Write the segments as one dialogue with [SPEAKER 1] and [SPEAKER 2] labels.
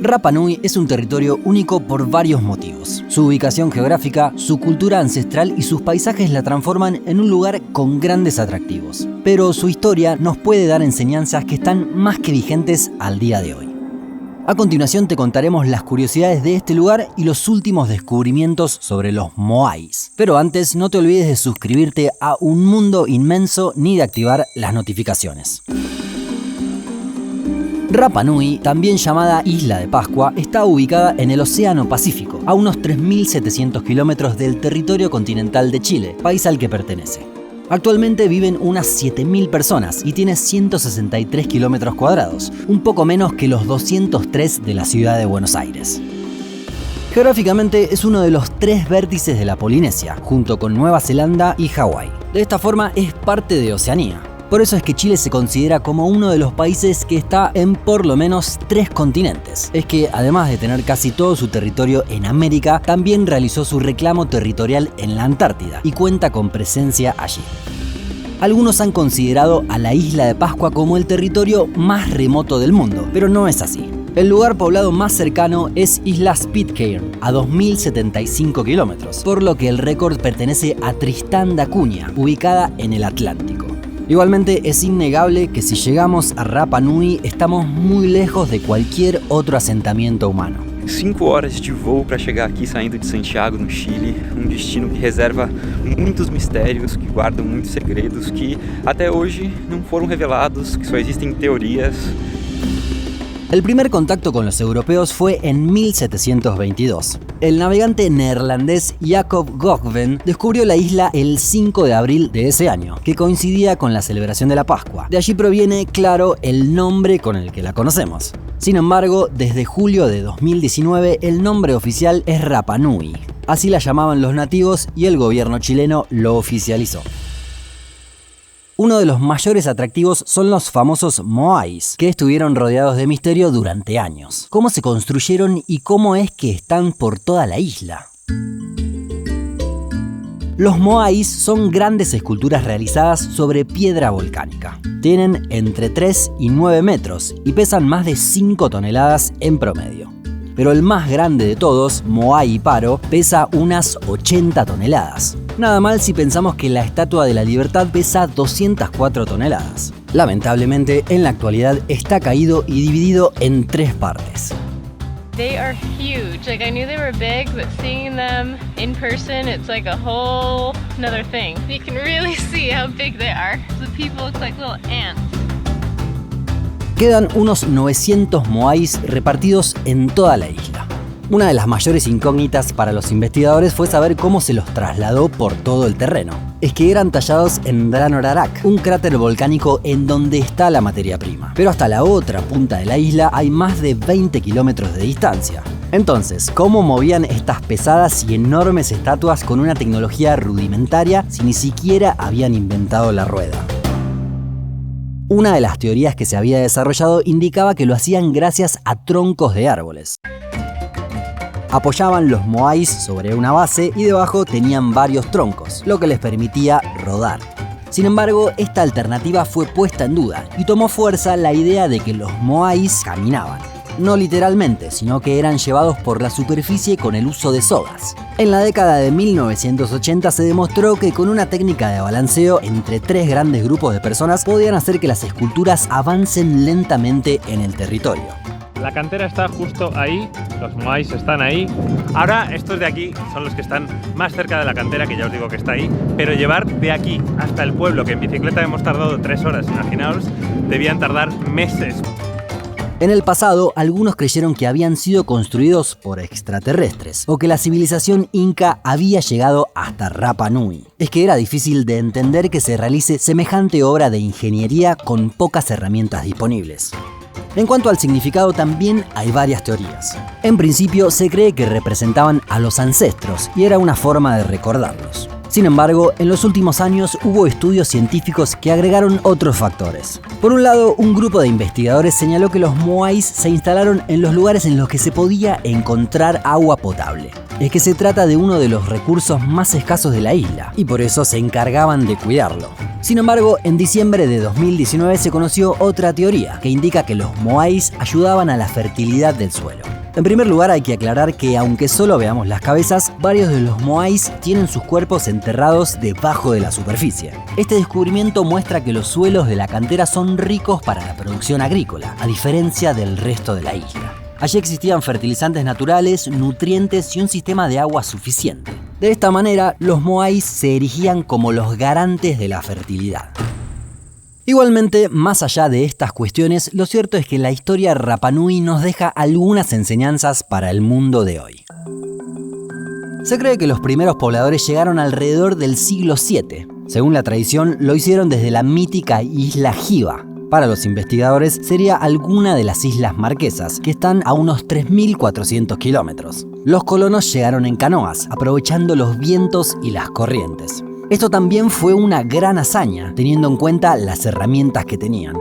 [SPEAKER 1] Rapa Nui es un territorio único por varios motivos. Su ubicación geográfica, su cultura ancestral y sus paisajes la transforman en un lugar con grandes atractivos. Pero su historia nos puede dar enseñanzas que están más que vigentes al día de hoy. A continuación te contaremos las curiosidades de este lugar y los últimos descubrimientos sobre los moais. Pero antes, no te olvides de suscribirte a Un Mundo Inmenso ni de activar las notificaciones. Rapa Nui, también llamada Isla de Pascua, está ubicada en el Océano Pacífico, a unos 3.700 kilómetros del territorio continental de Chile, país al que pertenece. Actualmente viven unas 7.000 personas y tiene 163 kilómetros cuadrados, un poco menos que los 203 de la ciudad de Buenos Aires. Geográficamente es uno de los 3 vértices de la Polinesia, junto con Nueva Zelanda y Hawái. De esta forma es parte de Oceanía. Por eso es que Chile se considera como uno de los países que está en por lo menos 3 continentes. Es que además de tener casi todo su territorio en América, también realizó su reclamo territorial en la Antártida y cuenta con presencia allí. Algunos han considerado a la Isla de Pascua como el territorio más remoto del mundo, pero no es así. El lugar poblado más cercano es Isla Pitcairn, a 2.075 kilómetros, por lo que el récord pertenece a Tristán da Cunha, ubicada en el Atlántico. Igualmente es innegable que si llegamos a Rapa Nui estamos muy lejos de cualquier otro asentamiento humano.
[SPEAKER 2] 5 horas de voo para chegar aqui saindo de Santiago, no Chile, um destino que reserva muitos mistérios, que guarda muitos segredos que até hoje não foram revelados, que só existem teorias.
[SPEAKER 1] El primer contacto con los europeos fue en 1722. El navegante neerlandés Jacob Goggven descubrió la isla el 5 de abril de ese año, que coincidía con la celebración de la Pascua. De allí proviene, claro, el nombre con el que la conocemos. Sin embargo, desde julio de 2019 el nombre oficial es Rapa Nui. Así la llamaban los nativos y el gobierno chileno lo oficializó. Uno de los mayores atractivos son los famosos moais, que estuvieron rodeados de misterio durante años. ¿Cómo se construyeron y cómo es que están por toda la isla? Los moais son grandes esculturas realizadas sobre piedra volcánica. Tienen entre 3 y 9 metros y pesan más de 5 toneladas en promedio. Pero el más grande de todos, Moai Paro, pesa unas 80 toneladas. Nada mal si pensamos que la Estatua de la Libertad pesa 204 toneladas. Lamentablemente, en la actualidad está caído y dividido en 3 partes.
[SPEAKER 3] They are huge. Like I knew they were big, but seeing them in person, it's like a whole another thing. You can really see how big they are. The people look like little ants.
[SPEAKER 1] Quedan unos 900 moais repartidos en toda la isla. Una de las mayores incógnitas para los investigadores fue saber cómo se los trasladó por todo el terreno. Es que eran tallados en Dranorarak, un cráter volcánico en donde está la materia prima. Pero hasta la otra punta de la isla hay más de 20 kilómetros de distancia. Entonces, ¿cómo movían estas pesadas y enormes estatuas con una tecnología rudimentaria si ni siquiera habían inventado la rueda? Una de las teorías que se había desarrollado indicaba que lo hacían gracias a troncos de árboles. Apoyaban los moais sobre una base y debajo tenían varios troncos, lo que les permitía rodar. Sin embargo, esta alternativa fue puesta en duda y tomó fuerza la idea de que los moais caminaban. No literalmente, sino que eran llevados por la superficie con el uso de sogas. En la década de 1980 se demostró que con una técnica de balanceo entre 3 grandes grupos de personas podían hacer que las esculturas avancen lentamente en el territorio.
[SPEAKER 4] La cantera está justo ahí, los moais están ahí. Ahora estos de aquí son los que están más cerca de la cantera, que ya os digo que está ahí, pero llevar de aquí hasta el pueblo, que en bicicleta hemos tardado 3 horas, imaginaos, debían tardar meses.
[SPEAKER 1] En el pasado, algunos creyeron que habían sido construidos por extraterrestres o que la civilización inca había llegado hasta Rapa Nui. Es que era difícil de entender que se realice semejante obra de ingeniería con pocas herramientas disponibles. En cuanto al significado, también hay varias teorías. En principio, se cree que representaban a los ancestros y era una forma de recordarlos. Sin embargo, en los últimos años hubo estudios científicos que agregaron otros factores. Por un lado, un grupo de investigadores señaló que los moais se instalaron en los lugares en los que se podía encontrar agua potable. Es que se trata de uno de los recursos más escasos de la isla, y por eso se encargaban de cuidarlo. Sin embargo, en diciembre de 2019 se conoció otra teoría, que indica que los moais ayudaban a la fertilidad del suelo. En primer lugar, hay que aclarar que aunque solo veamos las cabezas, varios de los moais tienen sus cuerpos enterrados debajo de la superficie. Este descubrimiento muestra que los suelos de la cantera son ricos para la producción agrícola, a diferencia del resto de la isla. Allí existían fertilizantes naturales, nutrientes y un sistema de agua suficiente. De esta manera, los moais se erigían como los garantes de la fertilidad. Igualmente, más allá de estas cuestiones, lo cierto es que la historia Rapa Nui nos deja algunas enseñanzas para el mundo de hoy. Se cree que los primeros pobladores llegaron alrededor del siglo VII. Según la tradición, lo hicieron desde la mítica isla Giva. Para los investigadores, sería alguna de las Islas Marquesas, que están a unos 3.400 kilómetros. Los colonos llegaron en canoas, aprovechando los vientos y las corrientes. Esto también fue una gran hazaña, teniendo en cuenta las herramientas que tenían.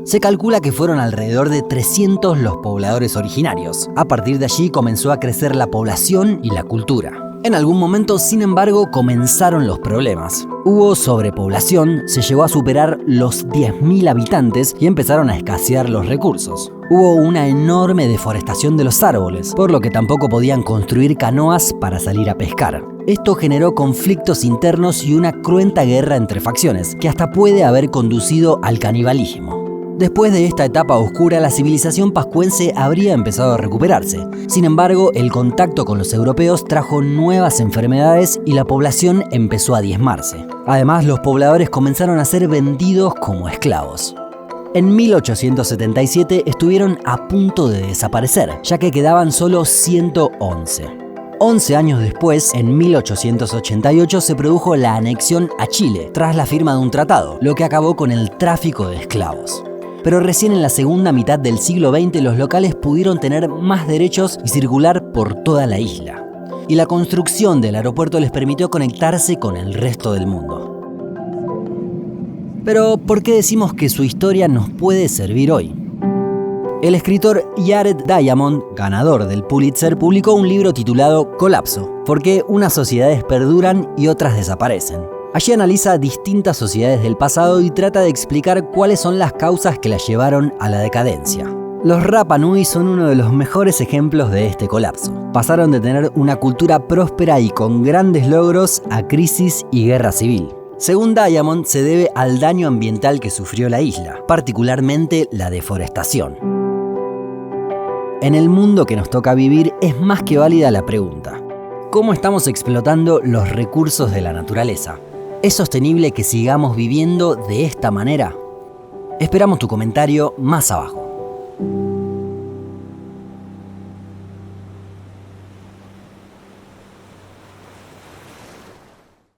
[SPEAKER 1] Se calcula que fueron alrededor de 300 los pobladores originarios. A partir de allí comenzó a crecer la población y la cultura. En algún momento, sin embargo, comenzaron los problemas. Hubo sobrepoblación, se llegó a superar los 10.000 habitantes y empezaron a escasear los recursos. Hubo una enorme deforestación de los árboles, por lo que tampoco podían construir canoas para salir a pescar. Esto generó conflictos internos y una cruenta guerra entre facciones, que hasta puede haber conducido al canibalismo. Después de esta etapa oscura, la civilización pascuense habría empezado a recuperarse. Sin embargo, el contacto con los europeos trajo nuevas enfermedades y la población empezó a diezmarse. Además, los pobladores comenzaron a ser vendidos como esclavos. En 1877 estuvieron a punto de desaparecer, ya que quedaban solo 111. 11 años después, en 1888, se produjo la anexión a Chile, tras la firma de un tratado, lo que acabó con el tráfico de esclavos. Pero recién en la segunda mitad del siglo XX los locales pudieron tener más derechos y circular por toda la isla. Y la construcción del aeropuerto les permitió conectarse con el resto del mundo. Pero, ¿por qué decimos que su historia nos puede servir hoy? El escritor Jared Diamond, ganador del Pulitzer, publicó un libro titulado Colapso, ¿por qué unas sociedades perduran y otras desaparecen? Allí analiza distintas sociedades del pasado y trata de explicar cuáles son las causas que las llevaron a la decadencia. Los Rapa Nui son uno de los mejores ejemplos de este colapso. Pasaron de tener una cultura próspera y con grandes logros a crisis y guerra civil. Según Diamond, se debe al daño ambiental que sufrió la isla, particularmente la deforestación. En el mundo que nos toca vivir es más que válida la pregunta: ¿cómo estamos explotando los recursos de la naturaleza? ¿Es sostenible que sigamos viviendo de esta manera? Esperamos tu comentario más abajo.